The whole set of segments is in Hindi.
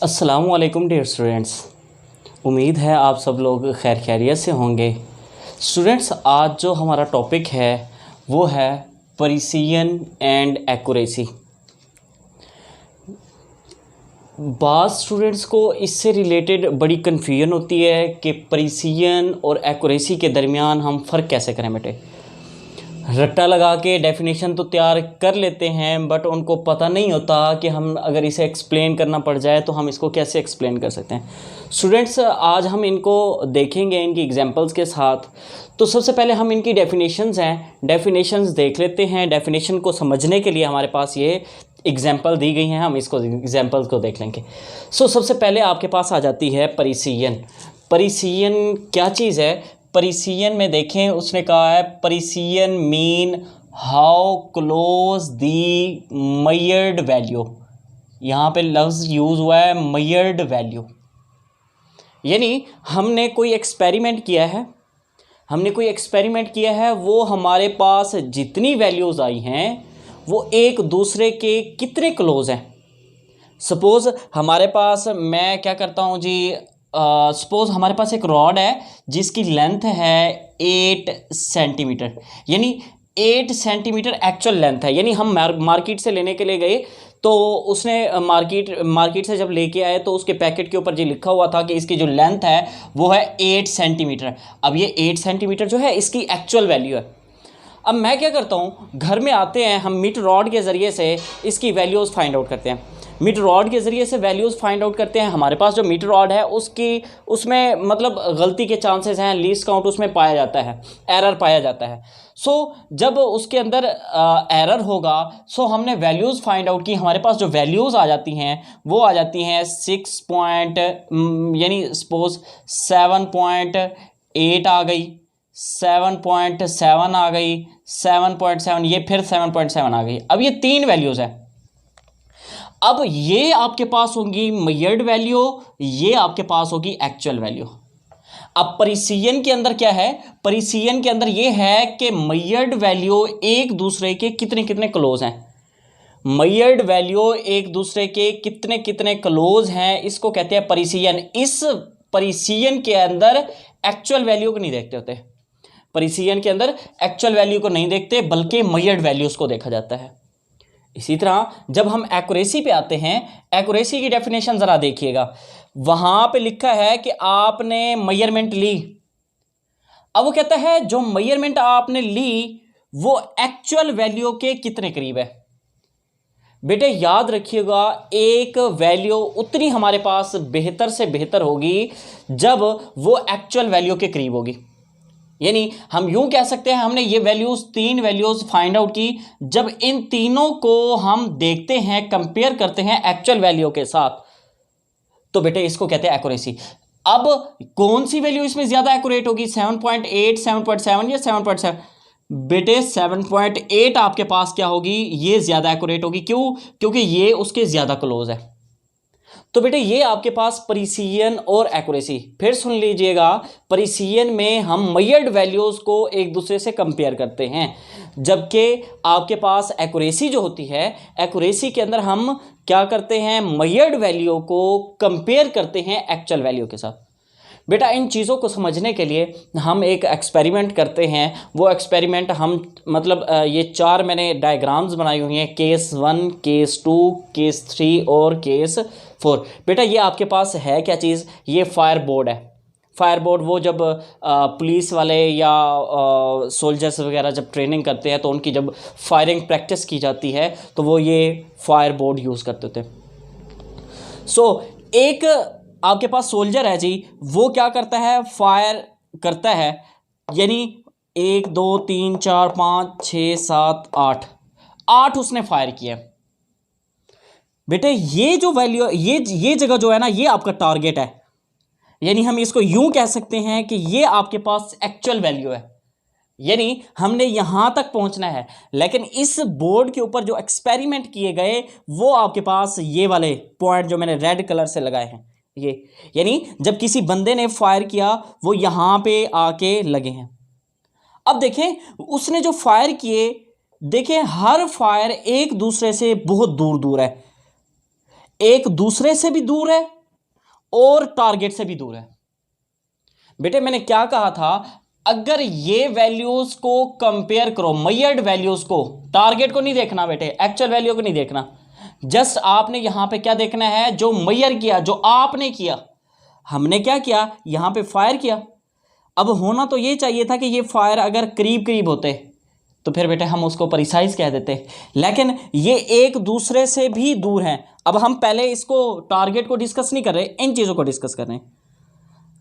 अस्सलामुअलैकुम डियर स्टूडेंट्स। उम्मीद है आप सब लोग खैर खैरियत से होंगे। स्टूडेंट्स, आज जो हमारा टॉपिक है वो है प्रिसिजन एंड एक्यूरेसी। बाज़ स्टूडेंट्स को इससे रिलेटेड बड़ी कन्फ्यूजन होती है कि प्रिसिजन और एक्यूरेसी के दरमियान हम फ़र्क कैसे करें। बेटे रट्टा लगा के डेफिनेशन तो तैयार कर लेते हैं, बट उनको पता नहीं होता कि हम अगर इसे एक्सप्लेन करना पड़ जाए तो हम इसको कैसे एक्सप्लेन कर सकते हैं। स्टूडेंट्स, आज हम इनको देखेंगे इनकी एग्जांपल्स के साथ। तो सबसे पहले हम इनकी डेफिनेशंस हैं, डेफिनेशंस देख लेते हैं। डेफिनेशन को समझने के लिए हमारे पास ये एग्जाम्पल दी गई हैं, हम इसको एग्जाम्पल्स को देख लेंगे। सबसे पहले आपके पास आ जाती है प्रिसिजन। प्रिसिजन क्या चीज़ है? प्रिसिजन में देखें, उसने कहा है precision mean how close the measured value. यहाँ पे लफ्ज़ यूज़ हुआ है मेजर्ड वैल्यू, यानी हमने कोई एक्सपेरिमेंट किया है, वो हमारे पास जितनी वैल्यूज़ आई हैं वो एक दूसरे के कितने क्लोज हैं। सपोज़ हमारे पास, मैं क्या करता हूँ जी, सपोज़ हमारे पास एक रॉड है जिसकी लेंथ है 8 सेंटीमीटर, यानी 8 सेंटीमीटर एक्चुअल लेंथ है। यानी हम मार्केट से लेने के लिए गए तो उसने मार्केट से जब लेके आए तो उसके पैकेट के ऊपर जो लिखा हुआ था कि इसकी जो लेंथ है वो है 8 सेंटीमीटर। अब ये 8 सेंटीमीटर जो है इसकी एक्चुअल वैल्यू है। अब मैं क्या करता हूँ, घर में आते हैं, हम मीटर रॉड के ज़रिए से इसकी वैल्यूज़ फाइंड आउट करते हैं। मीटर रॉड के ज़रिए से वैल्यूज़ फाइंड आउट करते हैं। हमारे पास जो मीटर रॉड है उसमें मतलब गलती के चांसेस हैं, लीस्ट काउंट उसमें पाया जाता है, एरर पाया जाता है। जब उसके अंदर एरर होगा, हमने वैल्यूज़ फाइंड आउट की। हमारे पास जो वैल्यूज़ आ जाती हैं वो आ जाती हैं 6 पॉइंट, यानी सपोज 7.8 आ गई, 7.7 आ गई, 7.7, ये फिर 7.7 आ गई। अब ये 3 वैल्यूज़ हैं। अब ये आपके पास होंगी मेजर्ड वैल्यू, ये आपके पास होगी एक्चुअल वैल्यू। अब प्रिसिजन के अंदर क्या है? प्रिसिजन के अंदर ये है कि मेजर्ड वैल्यू एक दूसरे के कितने कितने क्लोज हैं। मेजर्ड वैल्यू एक दूसरे के कितने कितने क्लोज हैं, इसको कहते हैं प्रिसिजन। इस प्रिसिजन के अंदर एक्चुअल वैल्यू को नहीं देखते होते। प्रिसिजन के अंदर एक्चुअल वैल्यू को नहीं देखते, बल्कि मेजर्ड वैल्यूज को देखा जाता है। इसी तरह जब हम एक्यूरेसी पे आते हैं, एक्यूरेसी की डेफिनेशन ज़रा देखिएगा। वहाँ पे लिखा है कि आपने मेजरमेंट ली। अब वो कहता है जो मेजरमेंट आपने ली वो एक्चुअल वैल्यू के कितने करीब है। बेटे याद रखिएगा, एक वैल्यू उतनी हमारे पास बेहतर से बेहतर होगी जब वो एक्चुअल वैल्यू के करीब होगी। यानी हम यूं कह सकते हैं, हमने ये वैल्यूज़ 3 वैल्यूज़ फाइंड आउट की। जब इन तीनों को हम देखते हैं, कंपेयर करते हैं एक्चुअल वैल्यू के साथ, तो बेटे इसको कहते हैं एक्यूरेसी। अब कौन सी वैल्यू इसमें ज़्यादा एक्यूरेट होगी? 7.8, 7.7 या 7.7? बेटे 7.8 आपके पास क्या होगी? ये ज़्यादा एक्यूरेट होगी। क्यों? क्योंकि ये उसके ज़्यादा क्लोज है। तो बेटे ये आपके पास प्रिसिजन और एक्यूरेसी। फिर सुन लीजिएगा, प्रिसिजन में हम मेजर्ड वैल्यूज़ को एक दूसरे से कंपेयर करते हैं, जबकि आपके पास एक्यूरेसी जो होती है, एक्यूरेसी के अंदर हम क्या करते हैं? मेजर्ड वैल्यू को कंपेयर करते हैं एक्चुअल वैल्यू के साथ। बेटा इन चीज़ों को समझने के लिए हम एक एक्सपेरिमेंट करते हैं। वो एक्सपेरिमेंट हम मतलब ये 4 मैंने डायग्राम्स बनाई हुई हैं, केस 1, केस 2, केस 3 और केस 4। बेटा ये आपके पास है क्या चीज़? ये फायर बोर्ड है। फायर बोर्ड वो जब पुलिस वाले या सोल्जर्स वगैरह जब ट्रेनिंग करते हैं तो उनकी जब फायरिंग प्रैक्टिस की जाती है तो वो ये फायर बोर्ड यूज़ करते थे। एक आपके पास सोल्जर है जी, वो क्या करता है? फायर करता है, यानी 1 2 3 4 5 6 7 8 उसने फायर किया। बेटे ये जो वैल्यू, ये जगह जो है ना, ये आपका टारगेट है। यानी हम इसको यूं कह सकते हैं कि ये आपके पास एक्चुअल वैल्यू है, यानी हमने यहां तक पहुंचना है। लेकिन इस बोर्ड के ऊपर जो एक्सपेरिमेंट किए गए वो आपके पास ये वाले पॉइंट जो मैंने रेड कलर से लगाए हैं, ये यानी जब किसी बंदे ने फायर किया वो यहां पे आके लगे हैं। अब देखें उसने जो फायर किए, देखें हर फायर एक दूसरे से बहुत दूर दूर है। एक दूसरे से भी दूर है और टारगेट से भी दूर है। बेटे मैंने क्या कहा था, अगर ये वैल्यूज को कंपेयर करो, मेजर्ड वैल्यूज को, टारगेट को नहीं देखना बेटे, एक्चुअल वैल्यू को नहीं देखना, जस्ट आपने यहां पे क्या देखना है, जो मेजर किया, जो आपने किया, हमने क्या किया, यहां पे फायर किया। अब होना तो ये चाहिए था कि ये फायर अगर करीब करीब होते तो फिर बेटे हम उसको प्रिसाइज कह देते, लेकिन ये एक दूसरे से भी दूर हैं। अब हम पहले इसको टारगेट को डिस्कस नहीं कर रहे, इन चीज़ों को डिस्कस कर रहे हैं।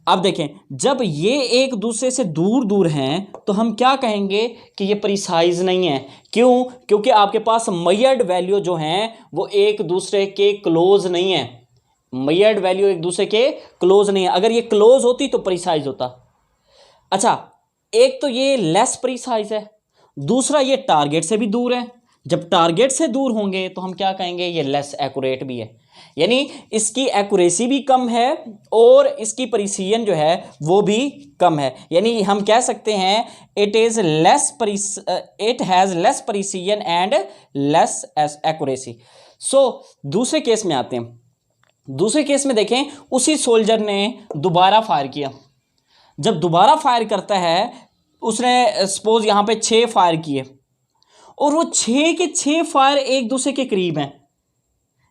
अब देखें, जब ये एक दूसरे से दूर दूर हैं तो हम क्या कहेंगे कि ये प्रिसाइज नहीं है। क्यों? क्योंकि आपके पास मेजर्ड वैल्यू जो हैं वो एक दूसरे के क्लोज नहीं है। मेजर्ड वैल्यू एक दूसरे के क्लोज नहीं है, अगर ये क्लोज होती तो प्रिसाइज होता। अच्छा, एक तो ये लेस प्रिसाइज है, दूसरा ये टारगेट से भी दूर है। जब टारगेट से दूर होंगे तो हम क्या कहेंगे, ये लेस एक्यूरेट भी है, यानी इसकी एक्यूरेसी भी कम है और इसकी प्रिसीजन जो है वो भी कम है। यानी हम कह सकते हैं it has less precision and less accuracy. So दूसरे केस में आते हैं। दूसरे केस में देखें, उसी सोल्जर ने दोबारा फायर किया। जब दोबारा फायर करता है, उसने सपोज यहाँ पे 6 फायर किए और वो 6 के 6 फायर एक दूसरे के करीब हैं,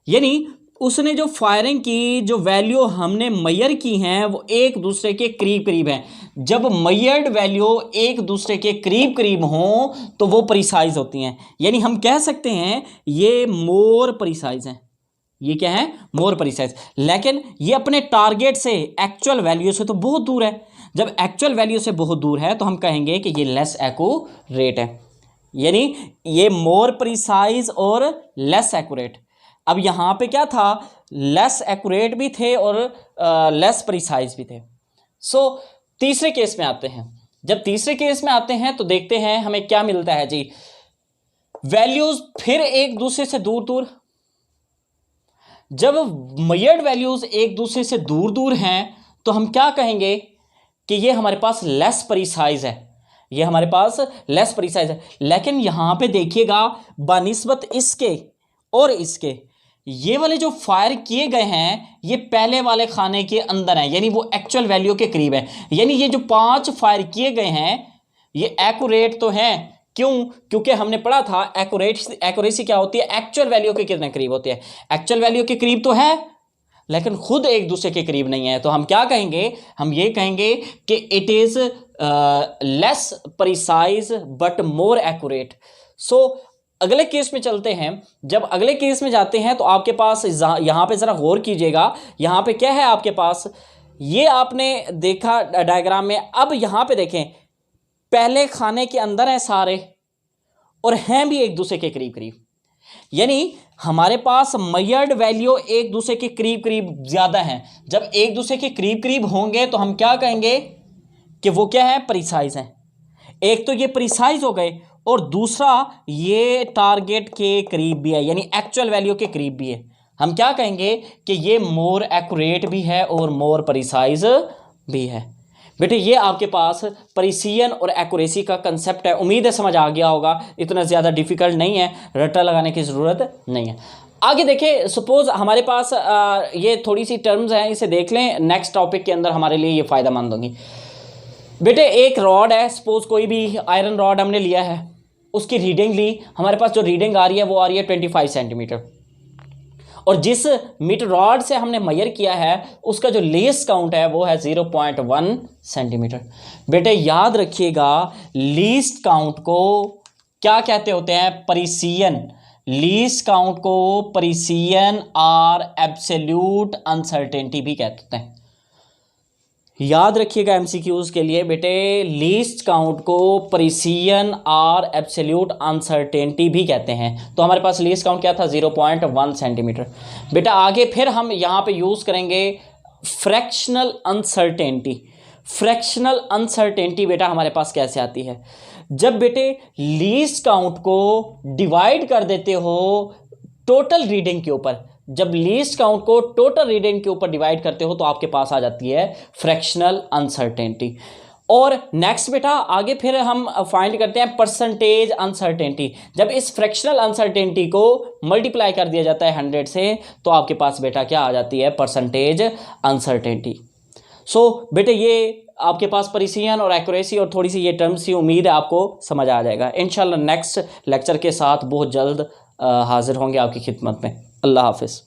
यानी उसने जो फायरिंग की, जो वैल्यू हमने मेजर की हैं वो एक दूसरे के करीब करीब हैं। जब मेजर्ड वैल्यू एक दूसरे के करीब करीब हों तो वो प्रिसाइज होती हैं, यानी हम कह सकते हैं ये मोर प्रिसाइज हैं। ये क्या है? More precise. लेकिन ये अपने टारगेट से, एक्चुअल वैल्यू से तो बहुत दूर है। जब एक्चुअल वैल्यू से बहुत दूर है तो हम कहेंगे कि ये लेस एक्यूरेट है, यानी ये मोर प्रिसाइज और लेस एक्यूरेट। अब यहाँ पे क्या था, लेस एक्यूरेट भी थे और लेस प्रिसाइज भी थे। सो तीसरे केस में आते हैं। जब तीसरे केस में आते हैं तो देखते हैं हमें क्या मिलता है जी, वैल्यूज फिर एक दूसरे से दूर दूर। जब मेजर्ड वैल्यूज एक दूसरे से दूर दूर हैं तो हम क्या कहेंगे कि ये हमारे पास लेस प्रिसाइज है, ये हमारे पास लेस प्रिसाइज है। लेकिन यहां पे देखिएगा, बानिस्बत इसके और इसके, ये वाले जो फायर किए गए हैं ये पहले वाले खाने के अंदर हैं, यानी वो एक्चुअल वैल्यू के करीब है। यानी ये जो 5 फायर किए गए हैं ये एक्यूरेट तो हैं। क्यों? क्योंकि हमने पढ़ा था एक्यूरेसी क्या होती है, एक्चुअल वैल्यू के कितने करीब होती है। एक्चुअल वैल्यू के करीब तो है लेकिन खुद एक दूसरे के करीब नहीं है। तो हम क्या कहेंगे, हम ये कहेंगे कि it is less precise but more accurate. So अगले केस में चलते हैं। जब अगले केस में जाते हैं तो आपके पास यहाँ पे ज़रा गौर कीजिएगा, यहाँ पे क्या है आपके पास, ये आपने देखा डायग्राम में। अब यहाँ पे देखें, पहले खाने के अंदर हैं सारे और हैं भी एक दूसरे के करीब करीब, यानी हमारे पास मेजर्ड वैल्यू एक दूसरे के करीब करीब ज़्यादा हैं। जब एक दूसरे के करीब करीब होंगे तो हम क्या कहेंगे कि वो क्या है, प्रिसाइज हैं। एक तो ये प्रिसाइज हो गए और दूसरा ये टारगेट के करीब भी है, यानी एक्चुअल वैल्यू के करीब भी है। हम क्या कहेंगे कि ये मोर एक्यूरेट भी है और मोर प्रिसाइज भी है। बेटे ये आपके पास प्रिसीजन और एक्यूरेसी का कंसेप्ट है। उम्मीद है समझ आ गया होगा, इतना ज़्यादा डिफिकल्ट नहीं है, रट्टा लगाने की ज़रूरत नहीं है। आगे देखें, सपोज हमारे पास ये थोड़ी सी टर्म्स हैं, इसे देख लें, नेक्स्ट टॉपिक के अंदर हमारे लिए ये फ़ायदेमंद होंगी। बेटे एक रॉड है, सपोज कोई भी आयरन रॉड हमने लिया है, उसकी रीडिंग ली, हमारे पास जो रीडिंग आ रही है वो आ रही है 25 सेंटीमीटर, और जिस मीटर रॉड से हमने मेजर किया है उसका जो लीस्ट काउंट है वो है 0.1 सेंटीमीटर। बेटे याद रखिएगा, लीस्ट काउंट को क्या कहते होते हैं, प्रिसीजन। लीस्ट काउंट को प्रिसीजन और एब्सोल्यूट अनसर्टेनिटी भी कहते होते हैं। याद रखिएगा एमसीक्यूज के लिए बेटे, लीस्ट काउंट को प्रिसीजन और एब्सोल्यूट अनसर्टेनिटी भी कहते हैं। तो हमारे पास लीस्ट काउंट क्या था, 0.1 सेंटीमीटर। बेटा आगे फिर हम यहाँ पे यूज़ करेंगे फ्रैक्शनल अनसर्टेनिटी। फ्रैक्शनल अनसर्टेनिटी बेटा हमारे पास कैसे आती है, जब बेटे लीस्ट काउंट को डिवाइड कर देते हो टोटल रीडिंग के ऊपर, जब लीस्ट काउंट को टोटल रीडिंग के ऊपर डिवाइड करते हो तो आपके पास आ जाती है फ्रैक्शनल अनसर्टेनिटी। और नेक्स्ट बेटा आगे फिर हम फाइंड करते हैं परसेंटेज अनसर्टेनिटी। जब इस फ्रैक्शनल अनसर्टेनिटी को मल्टीप्लाई कर दिया जाता है 100 से तो आपके पास बेटा क्या आ जाती है, परसेंटेज अनसर्टेनिटी। सो बेटे ये आपके पास प्रिसिजन और एक्यूरेसी और थोड़ी सी ये टर्म्स की उम्मीद है आपको समझ आ जाएगा। इंशाल्लाह नेक्स्ट लेक्चर के साथ बहुत जल्द हाजिर होंगे आपकी खिदमत में। अल्लाह हाफिज़।